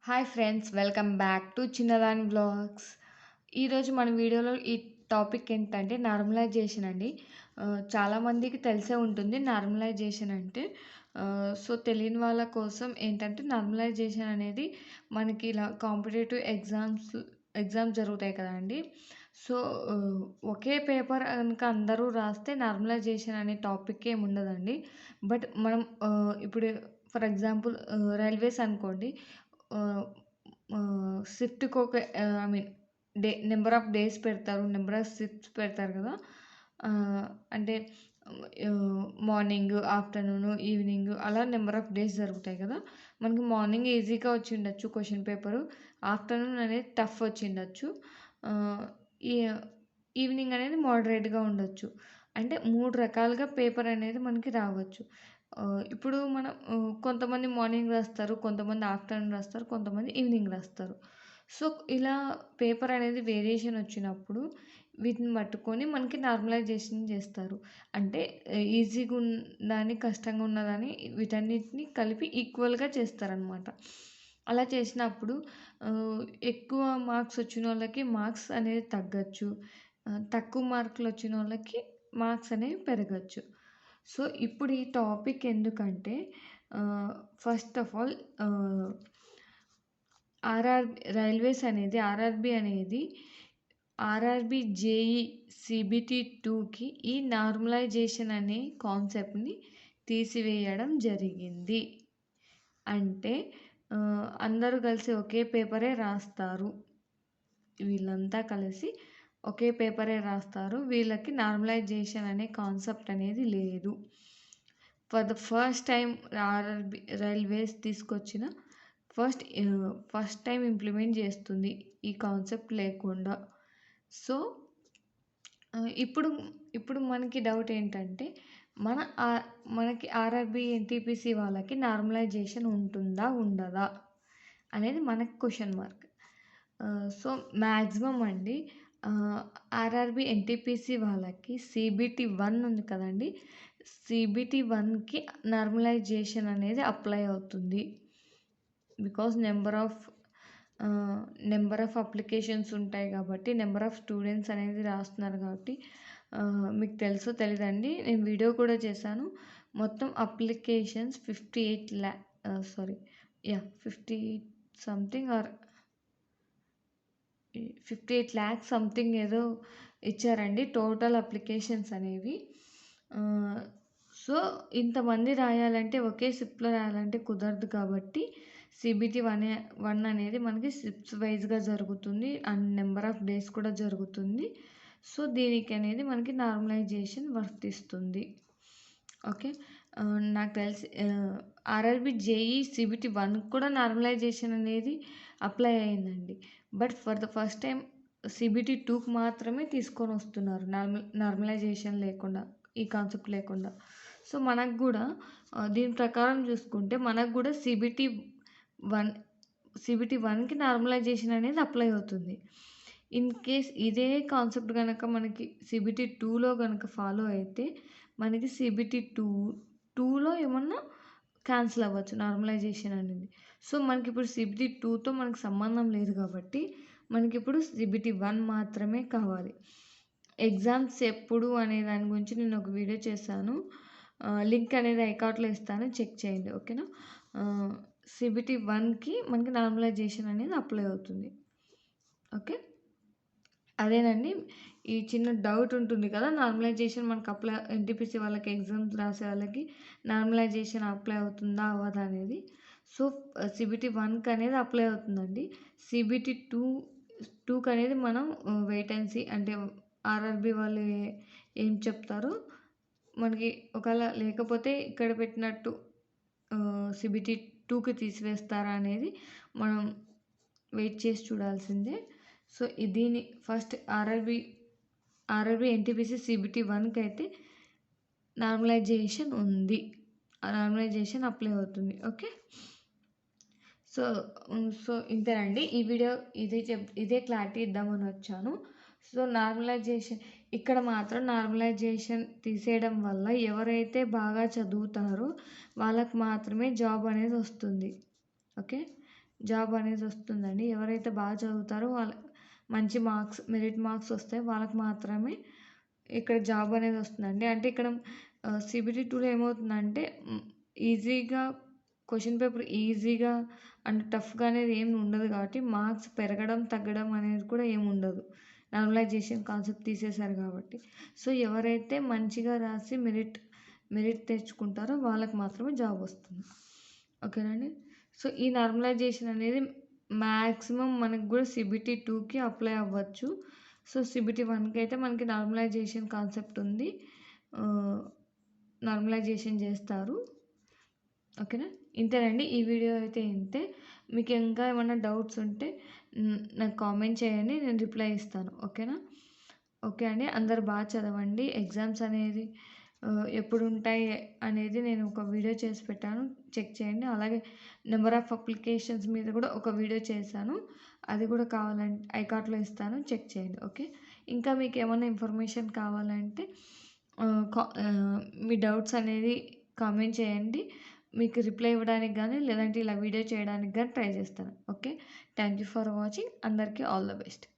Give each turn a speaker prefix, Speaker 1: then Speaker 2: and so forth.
Speaker 1: Hi friends, welcome back to చిన్నదాని vlogs. ఈరోజు మన వీడియోలో ఈ టాపిక్ ఏంటంటే నార్మలైజేషన్ అండి. చాలామందికి తెలిసే ఉంటుంది నార్మలైజేషన్ అంటే. సో తెలియని వాళ్ళ కోసం ఏంటంటే నార్మలైజేషన్ అనేది మనకి ఇలా కాంపిటేటివ్ ఎగ్జామ్స్ జరుగుతాయి కదండి. సో ఒకే పేపర్ కనుక అందరూ రాస్తే నార్మలైజేషన్ అనే టాపిక్ ఏమి ఉండదండి. బట్ మనం ఇప్పుడు ఫర్ ఎగ్జాంపుల్ రైల్వేస్ అనుకోండి. షిఫ్ట్‌కి ఒక I mean number of days పెడతారు. నెంబర్ ఆఫ్ షిఫ్ట్స్ పెడతారు కదా! అంటే మార్నింగ్, ఆఫ్టర్‌నూన్, ఈవినింగ్ అలా నెంబర్ ఆఫ్ డేస్ జరుగుతాయి కదా! మనకి మార్నింగ్ ఈజీగా వచ్చిండొచ్చు క్వెషన్ పేపరు. ఆఫ్టర్‌నూన్ అనేది టఫ్ వచ్చిండొచ్చు. ఈ ఈవినింగ్ అనేది మోడరేట్‌గా ఉండొచ్చు. అంటే 3 రకాలుగా పేపర్ అనేది మనకి రావచ్చు. ఇప్పుడు మనం కొంతమంది మార్నింగ్ రాస్తారు, కొంతమంది ఆఫ్టర్‌నూన్ రాస్తారు, కొంతమంది ఈవినింగ్ రాస్తారు. సో ఇలా పేపర్ అనేది వేరియేషన్ వచ్చినప్పుడు వీటిని పట్టుకొని మనకి నార్మలైజేషన్ చేస్తారు. అంటే ఈజీగా ఉన్నదాన్ని, కష్టంగా ఉన్నదాన్ని వీటన్నిటిని కలిపి ఈక్వల్‌గా చేస్తారనమాట. అలా చేసినప్పుడు ఎక్కువ మార్క్స్ వచ్చినోళ్ళకి మార్క్స్ అనేది తగ్గచ్చు. తక్కువ మార్కులు వచ్చినోళ్ళకి మార్క్స్ అనేవి పెరగచ్చు. సో ఇప్పుడు ఈ టాపిక్ ఎందుకంటే ఫస్ట్ ఆఫ్ ఆల్ రైల్వేస్ అనేది ఆర్ఆర్బీ జేఈ సిబిటి 2కి ఈ నార్మలైజేషన్ అనే కాన్సెప్ట్ని తీసివేయడం జరిగింది. అంటే అందరూ కలిసి ఒకే పేపరే రాస్తారు. వీళ్ళంతా కలిసి ఒకే పేపరే రాస్తారు. వీళ్ళకి నార్మలైజేషన్ అనే కాన్సెప్ట్ అనేది లేదు. For the first time RRB railways తీసుకొచ్చిన ఫస్ట్ టైం ఇంప్లిమెంట్ చేస్తుంది ఈ కాన్సెప్ట్ లేకుండా. సో ఇప్పుడు మనకి డౌట్ ఏంటంటే మనకి ఆర్ఆర్బీ, ఎన్టీపీసీ వాళ్ళకి నార్మలైజేషన్ ఉంటుందా, ఉండదా అనేది మనకి క్వశ్చన్ మార్క్. సో మ్యాక్సిమం అండి ఆర్ఆర్బీ, ఎన్టీపీసీ వాళ్ళకి సిబిటి 1 ఉంది కదండి. సిబిటి 1కి నార్మలైజేషన్ అనేది అప్లై అవుతుంది. బికాజ్ నెంబర్ ఆఫ్ అప్లికేషన్స్ ఉంటాయి కాబట్టి, నెంబర్ ఆఫ్ స్టూడెంట్స్ అనేది రాస్తున్నారు కాబట్టి. మీకు తెలుసో తెలీదండి, నేను వీడియో కూడా చేశాను. మొత్తం applications 58 something or 58 lakhs something ఏదో ఇచ్చారండి టోటల్ అప్లికేషన్స్ అనేవి. సో ఇంతమంది రాయాలంటే ఒకే షిఫ్ట్లో రాయాలంటే కుదరదు కాబట్టి సిబిటి 1 అనేది మనకి షిఫ్ట్స్ వైజ్గా జరుగుతుంది అండ్ నెంబర్ ఆఫ్ డేస్ కూడా జరుగుతుంది. సో దీనికి అనేది మనకి నార్మలైజేషన్ వర్తిస్తుంది. ఓకే, నాకు తెలిసి ఆర్ఆర్బీ జేఈ సిబిటి 1 కూడా నార్మలైజేషన్ అనేది అప్లై అయిందండి. But for the first time CBT 2కి మాత్రమే తీసుకొని వస్తున్నారు నార్మలైజేషన్ లేకుండా, ఈ కాన్సెప్ట్ లేకుండా. సో మనకు కూడా దీని ప్రకారం చూసుకుంటే మనకు కూడా సిబిటి 1కి నార్మలైజేషన్ అనేది అప్లై అవుతుంది. ఇన్ కేస్ ఇదే కాన్సెప్ట్ కనుక మనకి సిబిటి 2లో కనుక ఫాలో అయితే మనకి సిబిటి 2లో ఏమన్నా క్యాన్సిల్ అవ్వచ్చు నార్మలైజేషన్ అనేది. సో మనకి ఇప్పుడు సిబిటి 2తో మనకు సంబంధం లేదు కాబట్టి మనకి ఇప్పుడు సిబిటి 1 మాత్రమే కావాలి. ఎగ్జామ్స్ ఎప్పుడు అనే దాని గురించి నేను ఒక వీడియో చేశాను. లింక్ అనేది ఐకార్ట్లో ఇస్తాను, చెక్ చేయండి. ఓకేనా. సిబిటి 1కి మనకి నార్మలైజేషన్ అనేది అప్లై అవుతుంది. ఓకే, అదేనండి. ఈ చిన్న డౌట్ ఉంటుంది కదా, నార్మలైజేషన్ మనకు అప్లై ఎన్టీపీసీ వాళ్ళకి ఎగ్జామ్స్ రాసే వాళ్ళకి నార్మలైజేషన్ అప్లై అవుతుందా అవ్వదా అనేది. సో సిబిటి 1కి అనేది అప్లై అవుతుందండి. సిబిటి 2కి అనేది మనం వెయిట్ అండ్ సీ, అంటే ఆర్ఆర్బీ వాళ్ళు ఏం చెప్తారో మనకి. ఒకవేళ లేకపోతే ఇక్కడ పెట్టినట్టు సిబిటి 2కి తీసివేస్తారా అనేది మనం వెయిట్ చేసి చూడాల్సిందే. సో దీని ఫస్ట్ ఆర్ఆర్బీ ఎన్టీపీసీ సిబిటి 1కి అయితే నార్మలైజేషన్ ఉంది, నార్మలైజేషన్ అప్లై అవుతుంది. ఓకే, సో ఇంతేనండి ఈ వీడియో. ఇదే క్లారిటీ ఇద్దామని వచ్చాను. సో నార్మలైజేషన్ ఇక్కడ మాత్రం నార్మలైజేషన్ తీసేయడం వల్ల ఎవరైతే బాగా చదువుతారో వాళ్ళకి మాత్రమే జాబ్ అనేది వస్తుంది. ఓకే, జాబ్ అనేది వస్తుందండి. ఎవరైతే బాగా చదువుతారో మంచి మార్క్స్, మెరిట్ మార్క్స్ వస్తాయి. వాళ్ళకి మాత్రమే ఇక్కడ జాబ్ అనేది వస్తుందండి. అంటే ఇక్కడ CBT 2లో ఏమవుతుందంటే ఈజీగా క్వెషన్ పేపర్ ఈజీగా అండ్ టఫ్‌గా అనేది ఏమి ఉండదు కాబట్టి మార్క్స్ పెరగడం, తగ్గడం అనేది కూడా ఏమి ఉండదు. నార్మలైజేషన్ కాన్సెప్ట్ తీసేశారు కాబట్టి. సో, ఎవరైతే మంచిగా రాసి మెరిట్ తెచ్చుకుంటారో వాళ్ళకి మాత్రమే జాబ్ వస్తుంది. ఓకేనండి. సో, ఈ నార్మలైజేషన్ అనేది మాక్సిమం మనకు కూడా CBT 2కి అప్లై అవ్వచ్చు. సో, CBT 1కి అయితే మనకి నార్మలైజేషన్ కాన్సెప్ట్ ఉంది. నార్మలైజేషన్ చేస్తారు. ఓకేనా. ఇంతేనండి. ఈ వీడియో అయితే ఇంతే. మీకు ఇంకా ఏమన్నా డౌట్స్ ఉంటే నాకు కామెంట్ చేయండి. నేను రిప్లై ఇస్తాను. ఓకేనా. ఓకే అండి. అందరూ బాగా చదవండి. ఎగ్జామ్స్ అనేది ఎప్పుడుంటాయి అనేది నేను ఒక వీడియో చేసి పెట్టాను. చెక్ చేయండి. అలాగే నెంబర్ ఆఫ్ అప్లికేషన్స్ మీద కూడా ఒక వీడియో చేశాను. అది కూడా కావాలంటే ఐకార్డ్‌లో ఇస్తాను. చెక్ చేయండి. ఓకే. ఇంకా మీకు ఏమన్నా ఇన్ఫర్మేషన్ కావాలంటే మీ డౌట్స్ అనేది కామెంట్ చేయండి. మీకు రిప్లై ఇవ్వడానికి గానీ, లేదంటే ఇలా వీడియో చేయడానికి గానీ ట్రై చేస్తాను. Okay. Thank you for watching. అందరికీ ఆల్ ద బెస్ట్.